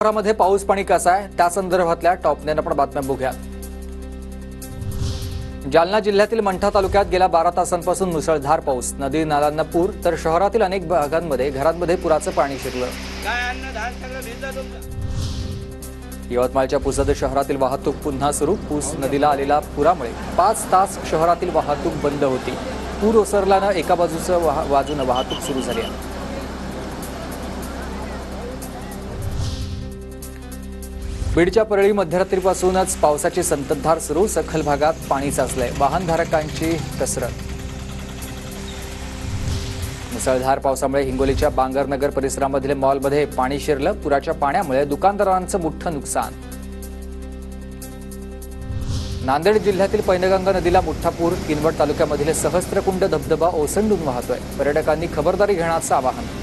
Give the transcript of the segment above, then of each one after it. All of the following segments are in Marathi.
शहरामध्ये पाऊस पाणी कसा आहे त्या संदर्भातल्या टॉप 9 आपण बातम्या बघूया। जालना जिल्ह्यातील मंठा तालुक्यात गेल्या 12 तासांपासून मुसळधार पाऊस, नदी नाल्यांना पूर, तर शहरातील अनेक भागांमध्ये घरांमध्ये पुराचं पाणी शिरलं। यवतमाळच्या पुसद शहरातील वाहतूक पुन्हा सुरू, पूस नदीला आलेल्या पुरामुळे 5 तास शहरातील वाहतूक बंद होती। पूर ओसरल्यानं एका बाजूनं वाहतूक सुरू झाली आहे। बीडच्या परळी मध्यरात्रीपासूनच पावसाची संततधार सुरू, सखल भागात पाणी साचलंय, वाहनधारकांची कसरत। मुसळधार पावसामुळे हिंगोलीच्या बांगरनगर परिसरामधील मॉलमध्ये पाणी शिरलं, पुराच्या पाण्यामुळे दुकानदारांचं मोठं नुकसान। नांदेड जिल्ह्यातील पैनगंगा नदीला मोठा पूर, किनवट तालुक्यामधील सहस्त्रकुंड धबधबा ओसंडून वाहतोय, पर्यटकांनी खबरदारी घेण्याचं आवाहन।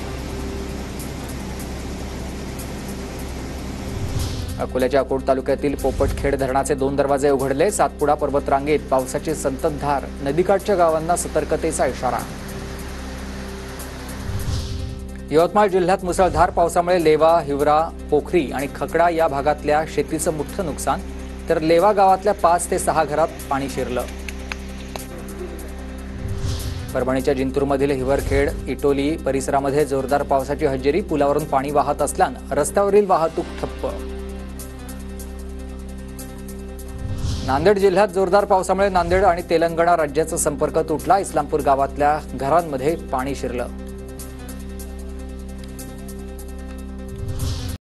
अकोल्याच्या अकोट तालुक्यातील पोपटखेड धरणाचे 2 दरवाजे उघडले, सातपुडा पर्वतरांगेत पावसाची संततधार, नदीकाठच्या गावांना सतर्कतेचा इशारा। यवतमाळ जिल्ह्यात मुसळधार पावसामुळे लेवा, हिवरा, पोखरी आणि खकडा या भागातल्या शेतीचं मोठं नुकसान, तर लेवा गावातल्या 5 ते 6 घरात पाणी शिरलं। परभणीच्या जिंतूरमधील हिवरखेड, इटोली परिसरामध्ये जोरदार पावसाची हजेरी, पुलावरून पाणी वाहत असल्यानं रस्त्यावरील वाहतूक ठप्प। नांदेड जिल्ह्यात जोरदार पावसामुळे नांदेड आणि तेलंगणा राज्याचा संपर्क तुटला, इस्लामपूर गावातल्या घरांमध्ये पाणी शिरलं।